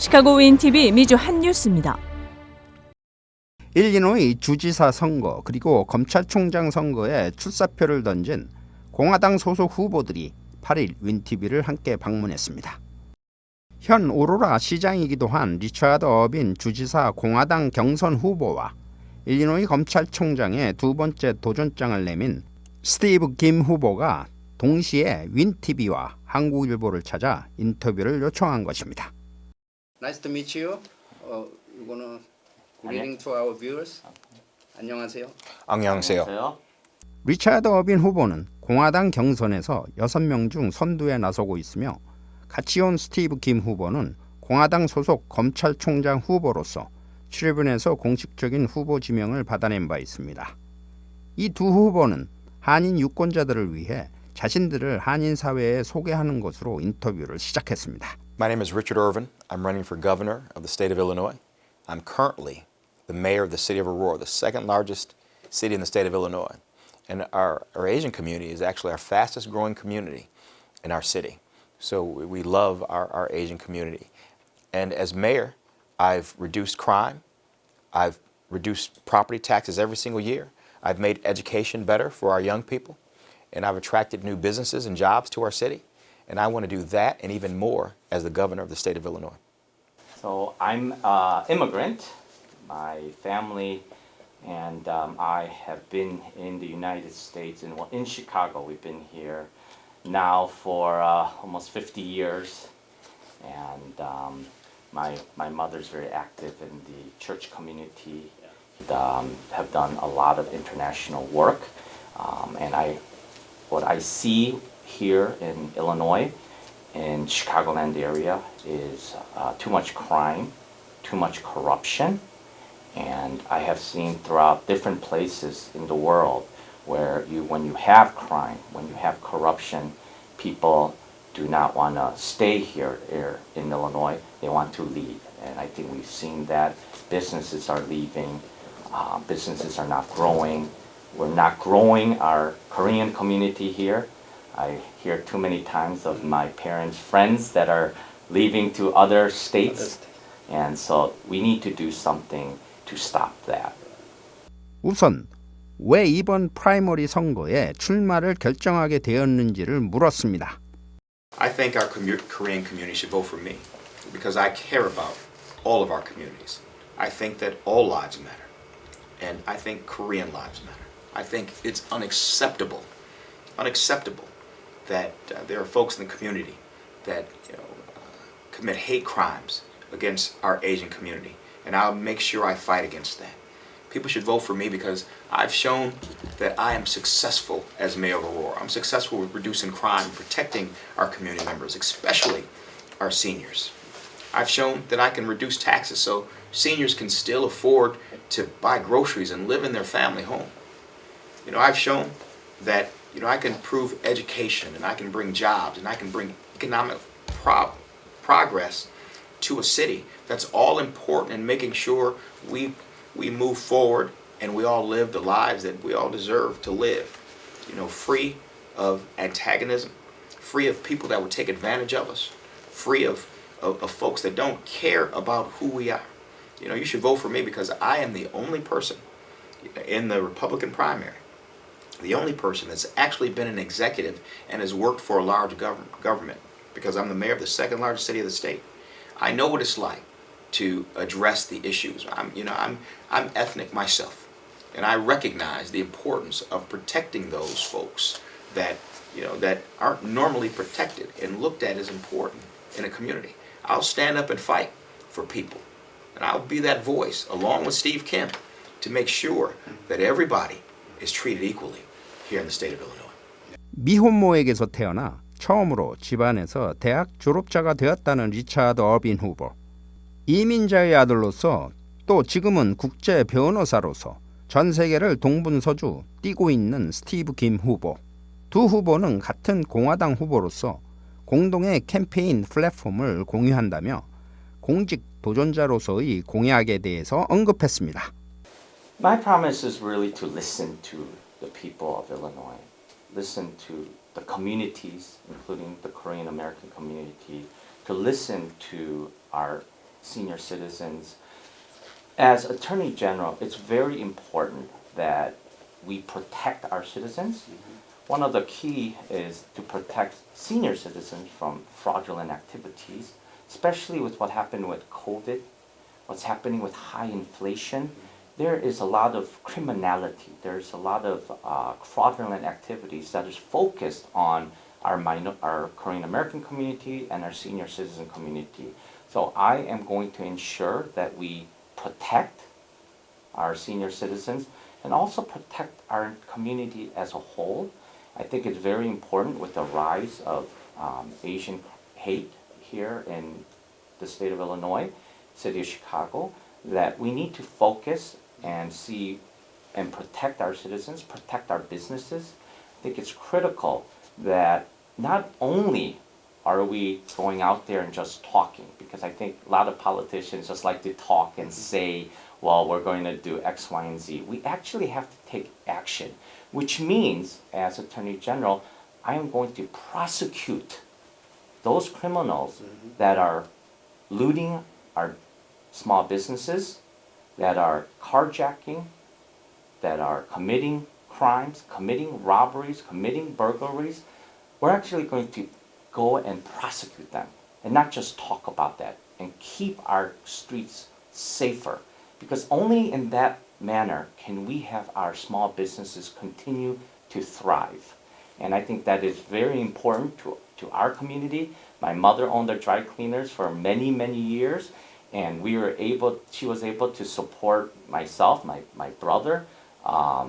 시카고 윈TV 미주 한뉴스입니다. 일리노이 주지사 선거 그리고 검찰총장 선거에 출사표를 던진 공화당 소속 후보들이 8일 윈TV를 함께 방문했습니다. 현 오로라 시장이기도 한 리처드 어빈 주지사 공화당 경선 후보와 일리노이 검찰총장의 두 번째 도전장을 내민 스티브 김 후보가 동시에 윈TV와 한국일보를 찾아 인터뷰를 요청한 것입니다. Nice to meet you. You're gonna greeting to our viewers. 안녕하세요. 안녕하세요. 리차드 어빈 후보는 공화당 경선에서 6명 중 선두에 나서고 있으며 같이 온 스티브 김 후보는 공화당 소속 검찰총장 후보로서 출입은에서 공식적인 후보 지명을 받아낸 바 있습니다. 이 두 후보는 한인 유권자들을 위해 자신들을 한인 사회에 소개하는 것으로 인터뷰를 시작했습니다. My name is Richard Irvin. I'm running for governor of the state of Illinois. I'm currently the mayor of the city of Aurora, the second largest city in the state of Illinois. And our Asian community is actually our fastest growing community in our city. So we love our Asian community. And as mayor, I've reduced crime. I've reduced property taxes every single year. I've made education better for our young people. And I've attracted new businesses and jobs to our city. And I want to do that and even more as the governor of the state of Illinois. So I'm an immigrant. My family and I have been in the United States, in Chicago. We've been here now for almost 50 years. And my mother's very active in the church community. Have done a lot of international work. And what I see here in Illinois, in Chicagoland area, is too much crime, too much corruption. And I have seen throughout different places in the world where when you have crime, when you have corruption, people do not want to stay here in Illinois. They want to leave. And I think we've seen that businesses are leaving, businesses are not growing. We're not growing our Korean community here. I hear too many times of my parents' friends that are leaving to other states. And so we need to do something to stop that. 우선 왜 이번 프라이머리 선거에 출마를 결정하게 되었는지를 물었습니다. I think our Korean community should vote for me because I care about all of our communities. I think that all lives matter. And I think Korean lives matter. I think it's unacceptable that there are folks in the community that commit hate crimes against our Asian community. And I'll make sure I fight against that. People should vote for me because I've shown that I am successful as mayor of Aurora. I'm successful with reducing crime, protecting our community members, especially our seniors. I've shown that I can reduce taxes so seniors can still afford to buy groceries and live in their family home. I've shown that I can improve education and I can bring jobs and I can bring economic progress to a city. That's all important in making sure we move forward and we all live the lives that we all deserve to live. Free of antagonism, free of people that would take advantage of us, free of folks that don't care about who we are. You should vote for me because I am the only person in the Republican primary, the only person that's actually been an executive and has worked for a large government because I'm the mayor of the second largest city of the state. I know what it's like to address the issues. I'm ethnic myself, and I recognize the importance of protecting those folks that that aren't normally protected and looked at as important in a community. I'll stand up and fight for people, and I'll be that voice along with Steve Kim to make sure that everybody is treated equally here in the state of Illinois. 미혼모에게서 태어나 처음으로 집안에서 대학 졸업자가 되었다는 리차드 어빈 후보. 이민자의 아들로서 또 지금은 국제 변호사로서 전 세계를 동분서주 뛰고 있는 스티브 김 후보. 두 후보는 같은 공화당 후보로서 공동의 캠페인 플랫폼을 공유한다며 공직 도전자로서의 공약에 대해서 언급했습니다. My promise is really to listen to the people of Illinois, listen to the communities, including the Korean American community, to listen to our senior citizens. As Attorney General, it's very important that we protect our citizens. One of the key is to protect senior citizens from fraudulent activities, especially with what happened with COVID, what's happening with high inflation. There is a lot of criminality. There's a lot of fraudulent activities that is focused on our Korean American community and our senior citizen community. So I am going to ensure that we protect our senior citizens and also protect our community as a whole. I think it's very important with the rise of Asian hate here in the state of Illinois, city of Chicago, that we need to focus and see and protect our citizens, protect our businesses. I think it's critical that not only are we going out there and just talking, because I think a lot of politicians just like to talk and say, well, we're going to do X, Y, and Z. We actually have to take action, which means, as Attorney General, I am going to prosecute those criminals that are looting our small businesses, that are carjacking, that are committing crimes, committing robberies, committing burglaries. We're actually going to go and prosecute them and not just talk about that and keep our streets safer, because only in that manner can we have our small businesses continue to thrive. And I think that is very important to our community. My mother owned a dry cleaners for many, many years, and she was able to support myself, my brother.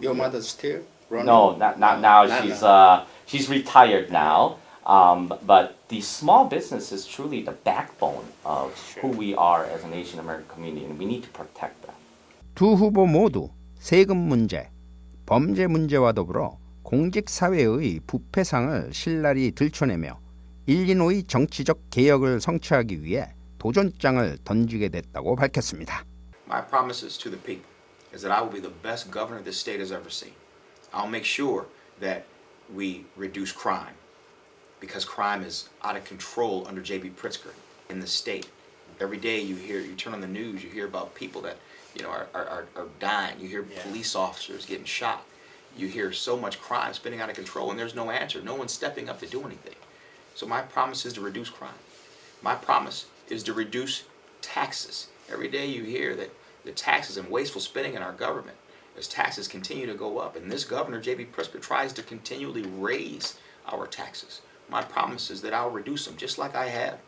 Your mother still running? No, not now. She's retired now. But the small business is truly the backbone of who we are as an Asian American community, and we need to protect them. 두 후보 모두 세금 문제, 범죄 문제와 더불어 공직사회의 부패상을 신랄히 들춰내며 일리노이 정치적 개혁을 성취하기 위해 도전장을 던지게 됐다고 밝혔습니다. My promises to the people is that I will be the best governor this state has ever seen. I'll make sure that we reduce crime, because crime is out of control under J.B. Pritzker in the state. Every day you turn on the news, you hear about people that are dying. You hear police officers getting shot. You hear so much crime spinning out of control, and there's no answer. No one's stepping up to do anything. So my promise is to reduce crime. My promise is to reduce taxes. Every day you hear that the taxes and wasteful spending in our government, as taxes continue to go up, and this governor, J.B. Pritzker, tries to continually raise our taxes. My promise is that I'll reduce them, just like I have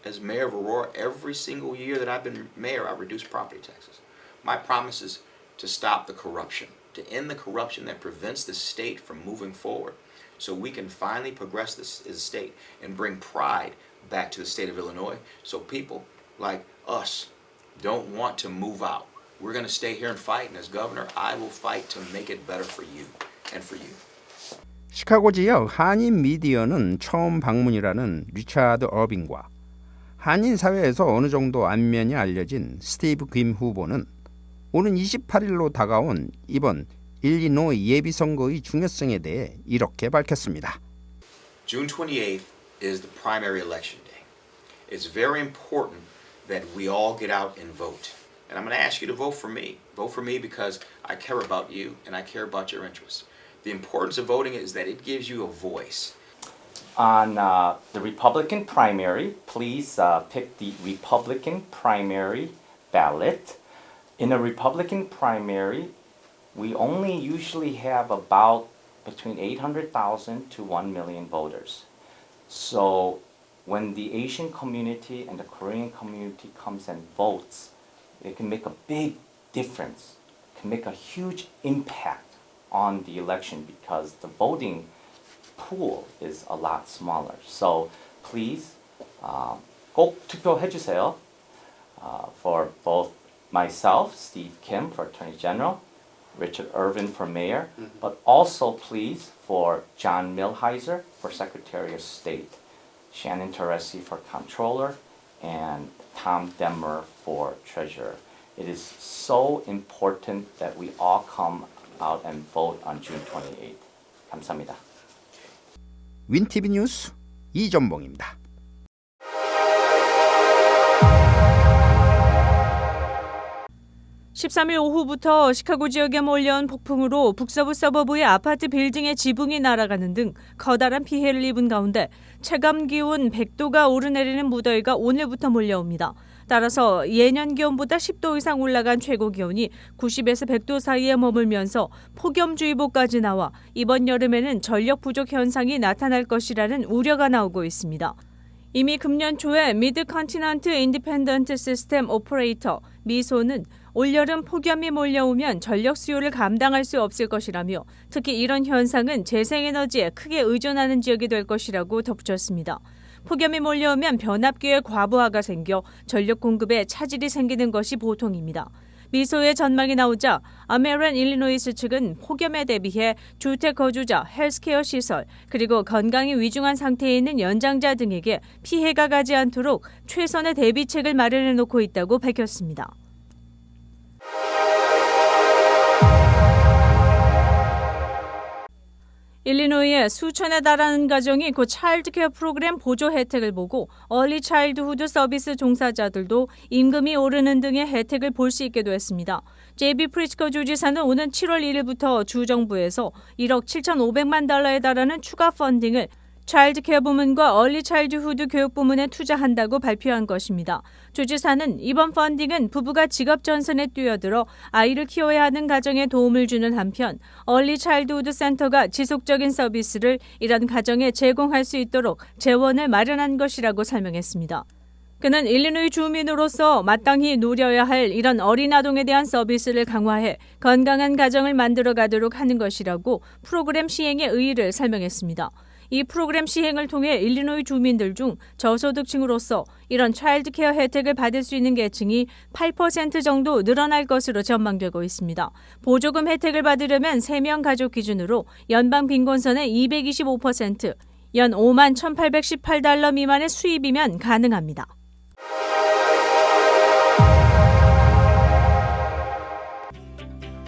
as mayor of Aurora. Every single year that I've been mayor, I've reduced property taxes. My promise is to stop the corruption, to end the corruption that prevents the state from moving forward, so we can finally progress this as a state and bring pride back to the state of Illinois, so people like us don't want to move out. We're going to stay here and fight, and as governor, I will fight to make it better for you and for you. 시카고 지역 한인 미디어는 처음 방문이라는 리차드 어빙과 한인 사회에서 어느 정도 안면이 알려진 스티브 김 후보는 오는 28일로 다가온 이번 일리노이 예비선거의 중요성에 대해 이렇게 밝혔습니다. June 28th is the primary election day. It's very important that we all get out and vote. And I'm going to ask you to vote for me. Vote for me because I care about you and I care about your interests. The importance of voting is that it gives you a voice. On the Republican primary, please pick the Republican primary ballot. In a Republican primary, we only usually have about between 800,000 to 1 million voters. So when the Asian community and the Korean community comes and votes, it can make a big difference, can make a huge impact on the election because the voting pool is a lot smaller. So please 꼭 투표해 주세요 for both myself, Steve Kim for Attorney General, Richard Irvin for Mayor, but also please for John Milheiser for Secretary of State, Shannon Teresi for Comptroller, and Tom Demmer for Treasurer. It is so important that we all come out and vote on June 28th. 감사합니다. 윈티비 뉴스 이전봉입니다. 13일 오후부터 시카고 지역에 몰려온 폭풍으로 북서부 서버브의 아파트 빌딩의 지붕이 날아가는 등 커다란 피해를 입은 가운데 체감 기온 100도가 오르내리는 무더위가 오늘부터 몰려옵니다. 따라서 예년 기온보다 10도 이상 올라간 최고 기온이 90에서 100도 사이에 머물면서 폭염주의보까지 나와 이번 여름에는 전력 부족 현상이 나타날 것이라는 우려가 나오고 있습니다. 이미 금년 초에 미드 컨티넌트 인디펜던트 시스템 오퍼레이터 미소는 올여름 폭염이 몰려오면 전력 수요를 감당할 수 없을 것이라며 특히 이런 현상은 재생에너지에 크게 의존하는 지역이 될 것이라고 덧붙였습니다. 폭염이 몰려오면 변압기의 과부하가 생겨 전력 공급에 차질이 생기는 것이 보통입니다. 미소의 전망이 나오자 아메런 일리노이스 측은 폭염에 대비해 주택 거주자, 헬스케어 시설, 그리고 건강이 위중한 상태에 있는 연장자 등에게 피해가 가지 않도록 최선의 대비책을 마련해 놓고 있다고 밝혔습니다. 일리노이의 수천에 달하는 가정이 곧 차일드케어 프로그램 보조 혜택을 보고 얼리 차일드후드 서비스 종사자들도 임금이 오르는 등의 혜택을 볼 수 있게 됐습니다. 제이비 프리츠커 주지사는 오는 7월 1일부터 주정부에서 1억 7,500만 달러에 달하는 추가 펀딩을 차일드케어 부문과 얼리 차일드후드 교육 부문에 투자한다고 발표한 것입니다. 주지사는 이번 펀딩은 부부가 직업 전선에 뛰어들어 아이를 키워야 하는 가정에 도움을 주는 한편 얼리 차일드후드 센터가 지속적인 서비스를 이런 가정에 제공할 수 있도록 재원을 마련한 것이라고 설명했습니다. 그는 일리노이 주민으로서 마땅히 누려야 할 이런 어린 아동에 대한 서비스를 강화해 건강한 가정을 만들어가도록 하는 것이라고 프로그램 시행의 의의를 설명했습니다. 이 프로그램 시행을 통해 일리노이 주민들 중 저소득층으로서 이런 차일드케어 혜택을 받을 수 있는 계층이 8% 정도 늘어날 것으로 전망되고 있습니다. 보조금 혜택을 받으려면 3명 가족 기준으로 연방 빈곤선의 225%, 연 5만 1,818달러 미만의 수입이면 가능합니다.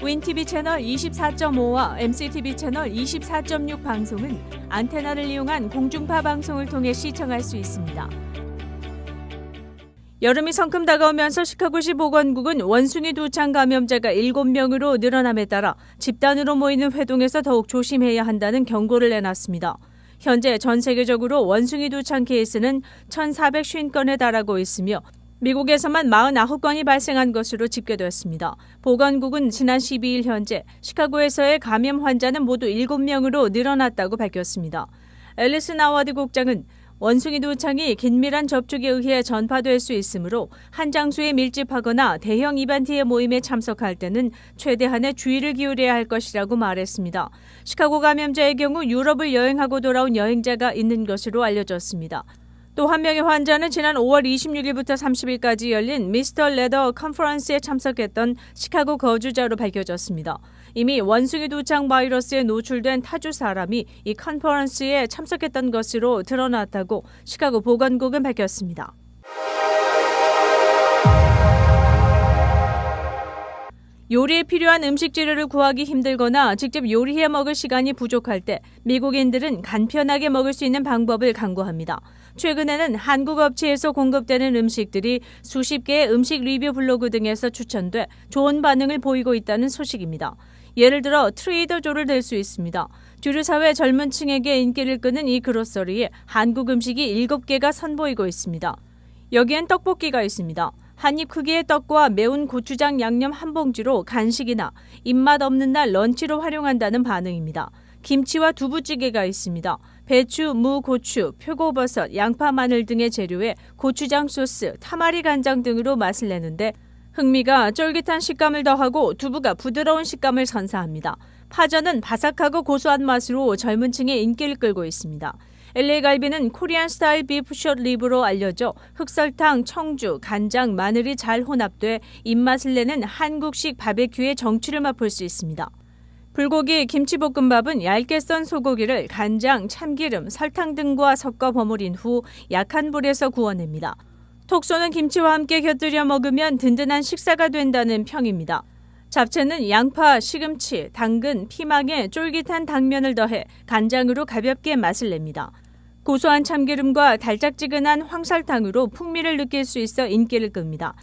윈TV 채널 24.5와 MCTV 채널 24.6 방송은 안테나를 이용한 공중파 방송을 통해 시청할 수 있습니다. 여름이 성큼 다가오면서 시카고시 보건국은 원숭이 두창 감염자가 7명으로 늘어남에 따라 집단으로 모이는 회동에서 더욱 조심해야 한다는 경고를 내놨습니다. 현재 전 세계적으로 원숭이 두창 케이스는 1,450건에 달하고 있으며 미국에서만 49건이 발생한 것으로 집계됐습니다. 보건국은 지난 12일 현재 시카고에서의 감염 환자는 모두 7명으로 늘어났다고 밝혔습니다. 앨리슨 아워드 국장은 원숭이 두창이 긴밀한 접촉에 의해 전파될 수 있으므로 한 장소에 밀집하거나 대형 이벤트의 모임에 참석할 때는 최대한의 주의를 기울여야 할 것이라고 말했습니다. 시카고 감염자의 경우 유럽을 여행하고 돌아온 여행자가 있는 것으로 알려졌습니다. 또 한 명의 환자는 지난 5월 26일부터 30일까지 열린 미스터 레더 컨퍼런스에 참석했던 시카고 거주자로 밝혀졌습니다. 이미 원숭이 두창 바이러스에 노출된 타주 사람이 이 컨퍼런스에 참석했던 것으로 드러났다고 시카고 보건국은 밝혔습니다. 요리에 필요한 음식 재료를 구하기 힘들거나 직접 요리해 먹을 시간이 부족할 때 미국인들은 간편하게 먹을 수 있는 방법을 강구합니다. 최근에는 한국 업체에서 공급되는 음식들이 수십 개의 음식 리뷰 블로그 등에서 추천돼 좋은 반응을 보이고 있다는 소식입니다. 예를 들어 트레이더조를 들 수 있습니다. 주류사회 젊은 층에게 인기를 끄는 이 그로서리에 한국 음식이 7개가 선보이고 있습니다. 여기엔 떡볶이가 있습니다. 한입 크기의 떡과 매운 고추장 양념 한 봉지로 간식이나 입맛 없는 날 런치로 활용한다는 반응입니다. 김치와 두부찌개가 있습니다. 배추, 무, 고추, 표고버섯, 양파, 마늘 등의 재료에 고추장 소스, 타마리 간장 등으로 맛을 내는데 흑미가 쫄깃한 식감을 더하고 두부가 부드러운 식감을 선사합니다. 파전은 바삭하고 고소한 맛으로 젊은 층의 인기를 끌고 있습니다. LA 갈비는 코리안 스타일 비프 숏 리브로 알려져 흑설탕, 청주, 간장, 마늘이 잘 혼합돼 입맛을 내는 한국식 바베큐의 정취를 맛볼 수 있습니다. 불고기 김치볶음밥은 얇게 썬 소고기를 간장, 참기름, 설탕 등과 섞어 버무린 후 약한 불에서 구워냅니다. 톡 쏘는 김치와 함께 곁들여 먹으면 든든한 식사가 된다는 평입니다. 잡채는 양파, 시금치, 당근, 피망에 쫄깃한 당면을 더해 간장으로 가볍게 맛을 냅니다. 고소한 참기름과 달짝지근한 황설탕으로 풍미를 느낄 수 있어 인기를 끕니다.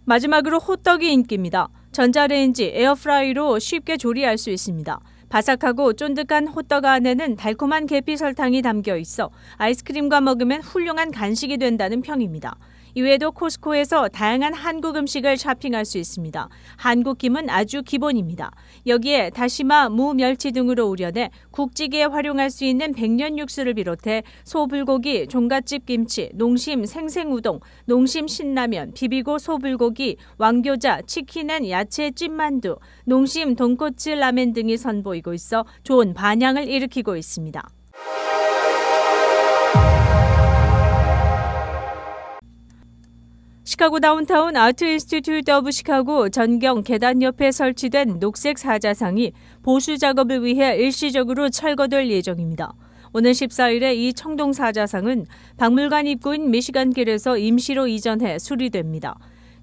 마지막으로 호떡이 인기입니다. 전자레인지, 에어프라이로 쉽게 조리할 수 있습니다. 바삭하고 쫀득한 호떡 안에는 달콤한 계피 설탕이 담겨 있어 아이스크림과 먹으면 훌륭한 간식이 된다는 평입니다. 이외에도 코스코에서 다양한 한국 음식을 쇼핑할 수 있습니다. 한국김은 아주 기본입니다. 여기에 다시마, 무, 멸치 등으로 우려내 국찌개에 활용할 수 있는 백년 육수를 비롯해 소불고기, 종갓집 김치, 농심 생생우동, 농심 신라면, 비비고 소불고기, 왕교자, 치킨 앤 야채 찐만두, 농심 돈코츠 라멘 등이 선보이고 있어 좋은 반향을 일으키고 있습니다. 시카고 다운타운 아트 인스티튜트 오브 시카고 전경 계단 옆에 설치된 녹색 사자상이 보수 작업을 위해 일시적으로 철거될 예정입니다. 오늘 14일에 이 청동 사자상은 박물관 입구인 미시간길에서 임시로 이전해 수리됩니다.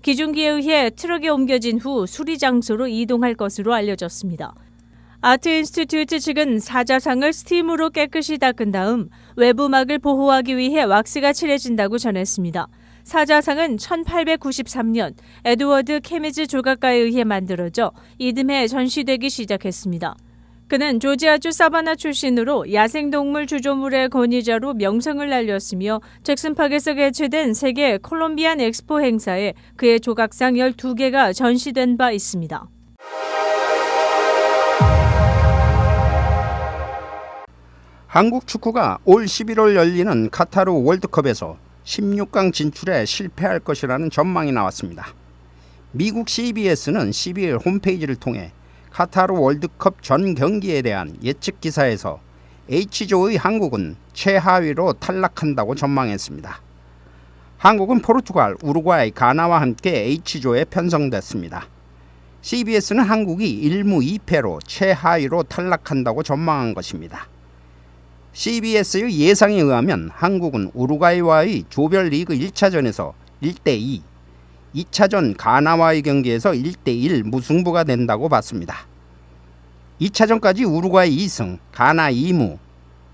기중기에 의해 트럭에 옮겨진 후 수리 장소로 이동할 것으로 알려졌습니다. 아트 인스티튜트 측은 사자상을 스팀으로 깨끗이 닦은 다음 외부막을 보호하기 위해 왁스가 칠해진다고 전했습니다. 사자상은 1893년 에드워드 케미즈 조각가에 의해 만들어져 이듬해 전시되기 시작했습니다. 그는 조지아주 사바나 출신으로 야생동물 주조물의 권위자로 명성을 날렸으며 잭슨파크에서 개최된 세계 콜롬비안 엑스포 행사에 그의 조각상 12개가 전시된 바 있습니다. 한국 축구가 올 11월 열리는 카타르 월드컵에서 16강 진출에 실패할 것이라는 전망이 나왔습니다. 미국 CBS는 12일 홈페이지를 통해 카타르 월드컵 전 경기에 대한 예측 기사에서 H조의 한국은 최하위로 탈락한다고 전망했습니다. 한국은 포르투갈, 우루과이, 가나와 함께 H조에 편성됐습니다. CBS는 한국이 1무 2패로 최하위로 탈락한다고 전망한 것입니다. CBS의 예상에 의하면 한국은 우루과이와의 조별리그 1차전에서 1대2, 2차전 가나와의 경기에서 1대1 무승부가 된다고 봤습니다. 2차전까지 우루과이 2승, 가나 2무,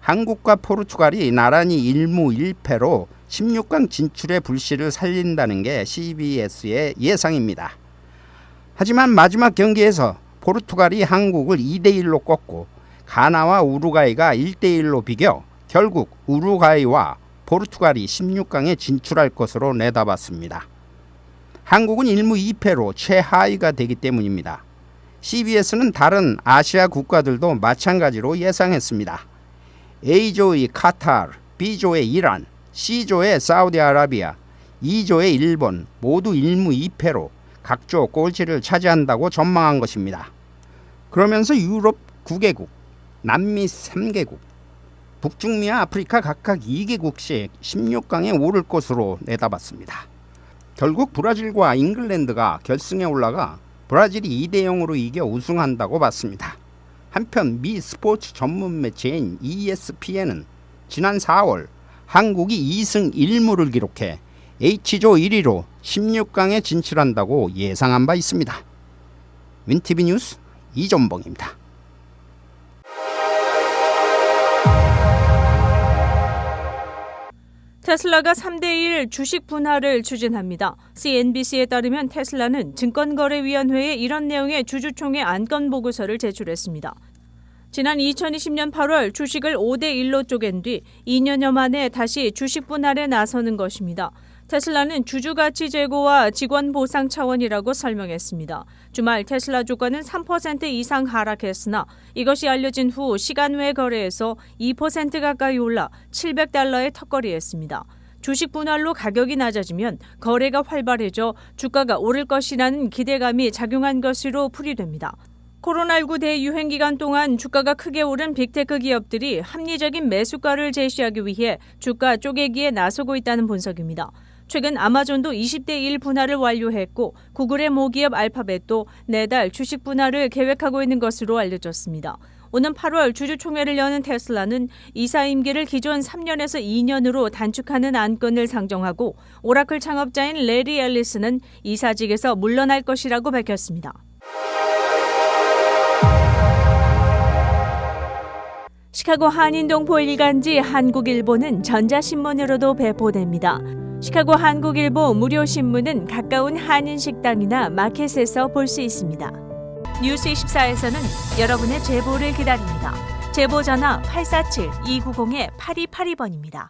한국과 포르투갈이 나란히 1무 1패로 16강 진출의 불씨를 살린다는 게 CBS의 예상입니다. 하지만 마지막 경기에서 포르투갈이 한국을 2대1로 꺾고 가나와 우루과이가 1대1로 비겨 결국 우루과이와 포르투갈이 16강에 진출할 것으로 내다봤습니다. 한국은 1무 2패로 최하위가 되기 때문입니다. CBS는 다른 아시아 국가들도 마찬가지로 예상했습니다. A조의 카타르, B조의 이란, C조의 사우디아라비아, E조의 일본 모두 1무 2패로 각조 꼴찌를 차지한다고 전망한 것입니다. 그러면서 유럽 9개국, 남미 3개국, 북중미와 아프리카 각각 2개국씩 16강에 오를 것으로 내다봤습니다. 결국 브라질과 잉글랜드가 결승에 올라가 브라질이 2대0으로 이겨 우승한다고 봤습니다. 한편 미 스포츠 전문 매체인 ESPN은 지난 4월 한국이 2승 1무를 기록해 H조 1위로 16강에 진출한다고 예상한 바 있습니다. 윈티비 뉴스 이전봉입니다. 테슬라가 3대1 주식 분할을 추진합니다. CNBC에 따르면 테슬라는 증권거래위원회에 이런 내용의 주주총회 안건 보고서를 제출했습니다. 지난 2020년 8월 주식을 5대1로 쪼갠 뒤 2년여 만에 다시 주식 분할에 나서는 것입니다. 테슬라는 주주가치 제고와 직원 보상 차원이라고 설명했습니다. 주말 테슬라 주가는 3% 이상 하락했으나 이것이 알려진 후 시간 외 거래에서 2% 가까이 올라 $700에 턱걸이했습니다. 주식 분할로 가격이 낮아지면 거래가 활발해져 주가가 오를 것이라는 기대감이 작용한 것으로 풀이됩니다. 코로나19 대유행 기간 동안 주가가 크게 오른 빅테크 기업들이 합리적인 매수가를 제시하기 위해 주가 쪼개기에 나서고 있다는 분석입니다. 최근 아마존도 20대1 분할을 완료했고 구글의 모기업 알파벳도 내달 주식 분할을 계획하고 있는 것으로 알려졌습니다. 오는 8월 주주총회를 여는 테슬라는 이사 임기를 기존 3년에서 2년으로 단축하는 안건을 상정하고 오라클 창업자인 레리 앨리스는 이사직에서 물러날 것이라고 밝혔습니다. 시카고 한인동포 일간지 한국일보는 전자신문으로도 배포됩니다. 시카고 한국일보 무료 신문은 가까운 한인 식당이나 마켓에서 볼 수 있습니다. 뉴스24에서는 여러분의 제보를 기다립니다. 제보 전화 847-290-8282번입니다.